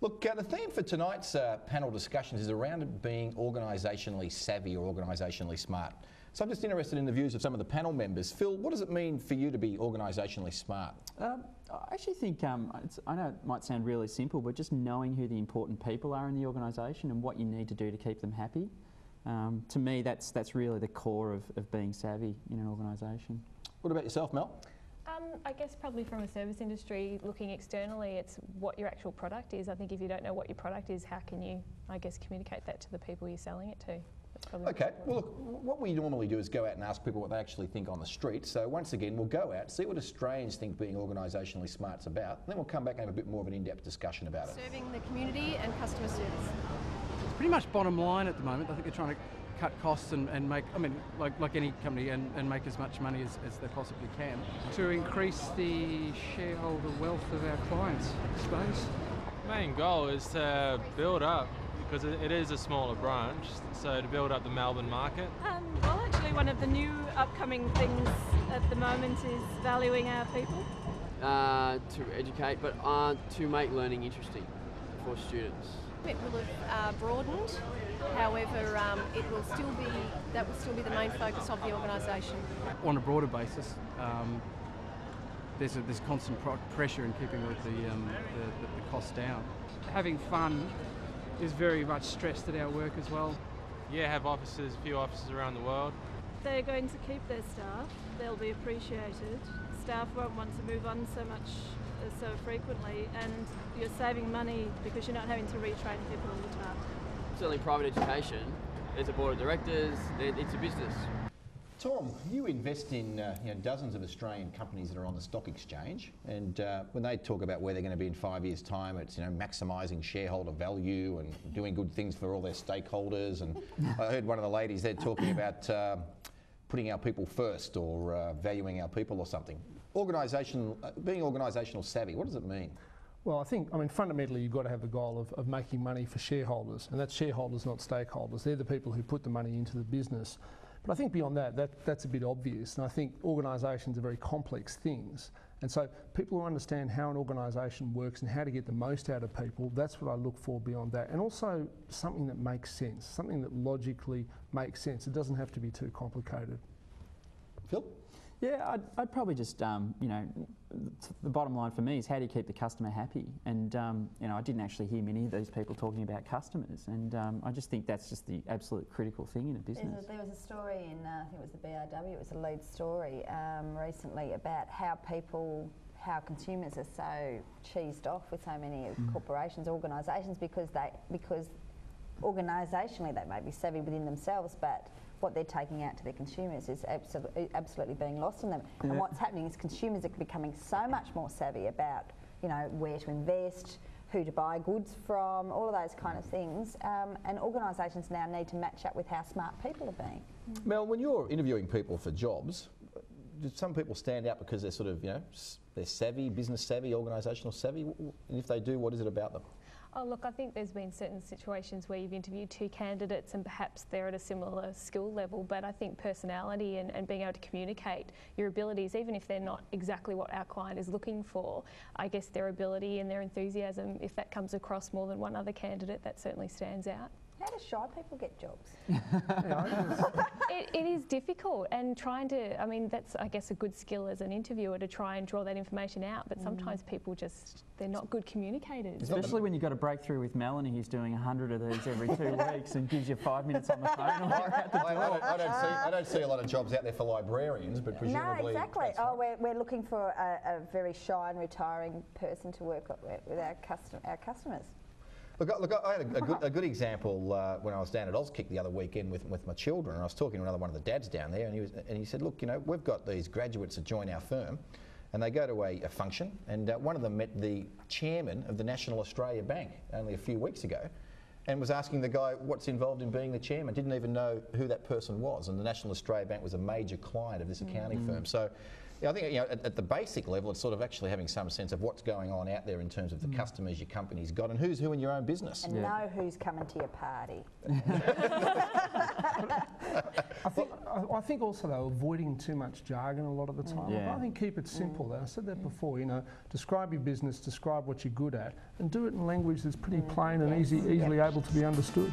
Look, the theme for tonight's panel discussions is around being organisationally savvy or organisationally smart. So I'm just interested in the views of some of the panel members. Phil, what does it mean for you to be organisationally smart? I actually think, I know it might sound really simple, but just knowing who the important people are in the organisation and what you need to do to keep them happy. To me, that's really the core of being savvy in an organisation. What about yourself, Mel? I guess probably from a service industry, looking externally, it's what your actual product is. I think if you don't know what your product is, how can you, I guess, communicate that to the people you're selling it to? Okay, well look, what we normally do is go out and ask people what they actually think on the street. So once again, we'll go out, see what Australians think being organisationally smart's about, and then we'll come back and have a bit more of an in-depth discussion about it. Serving the community and customer service. It's pretty much bottom line at the moment. I think they're trying to cut costs and make, I mean, like any company, and make as much money as they possibly can. To increase the shareholder wealth of our clients, I suppose. Main goal is to build up, because it is a smaller branch, so to build up the Melbourne market. Well, actually one of the new upcoming things at the moment is valuing our people. To educate, but to make learning interesting for students. It will have broadened, however that will still be the main focus of the organisation. On a broader basis, there's constant pressure in keeping the costs down. Having fun is very much stressed at our work as well. Yeah, have offices, a few offices around the world. They're going to keep their staff, they'll be appreciated. Staff won't want to move on so frequently, and you're saving money because you're not having to retrain people all the time. Certainly private education, there's a board of directors, it's a business. Tom, you invest in dozens of Australian companies that are on the stock exchange, and when they talk about where they're going to be in 5 years' time, it's maximising shareholder value and doing good things for all their stakeholders. And I heard one of the ladies there talking about putting our people first, or valuing our people or something. Being organisational savvy, what does it mean? Well, I mean, fundamentally you've got to have the goal of making money for shareholders, and that's shareholders, not stakeholders. They're the people who put the money into the business. But I think beyond that's a bit obvious, and I think organisations are very complex things. And so people who understand how an organisation works and how to get the most out of people, that's what I look for beyond that. And also something that makes sense, something that logically makes sense. It doesn't have to be too complicated. Phil? Yeah, I'd probably just, the bottom line for me is how do you keep the customer happy? And, I didn't actually hear many of these people talking about customers, and I just think that's just the absolute critical thing in a business. There was a story in, I think it was the BRW, it was a lead story recently about how consumers are so cheesed off with so many corporations, organisations, because organisationally they may be savvy within themselves, but what they're taking out to their consumers is absolutely being lost on them. Yeah. And what's happening is consumers are becoming so much more savvy about, where to invest, who to buy goods from, all of those kind of things. And organisations now need to match up with how smart people are being. Mel, when you're interviewing people for jobs, do some people stand out because they're sort of, they're savvy, business savvy, organisational savvy? And if they do, what is it about them? Oh look, I think there's been certain situations where you've interviewed two candidates and perhaps they're at a similar skill level, but I think personality and being able to communicate your abilities, even if they're not exactly what our client is looking for, I guess their ability and their enthusiasm, if that comes across more than one other candidate, that certainly stands out. How do shy people get jobs? It is difficult, and trying to, I mean, that's, I guess, a good skill as an interviewer to try and draw that information out, but sometimes people just, they're not good communicators. Especially when you've got a breakthrough with Melanie, who's doing 100 of these every 2 weeks and gives you 5 minutes on the phone. I don't see a lot of jobs out there for librarians, but presumably... No, exactly. We're looking for a very shy and retiring person to work with our customers. Look, I had a good example when I was down at Auskick the other weekend with my children, and I was talking to another one of the dads down there, and he said, look, we've got these graduates that join our firm, and they go to a function, and one of them met the chairman of the National Australia Bank only a few weeks ago, and was asking the guy what's involved in being the chairman, didn't even know who that person was, and the National Australia Bank was a major client of this accounting firm. So Yeah, I think at the basic level, it's sort of actually having some sense of what's going on out there in terms of the customers your company's got and who's who in your own business. And know who's coming to your party. I think also though avoiding too much jargon a lot of the time. Yeah. I think keep it simple. I said that before. Describe your business, describe what you're good at, and do it in language that's pretty plain and easily able to be understood.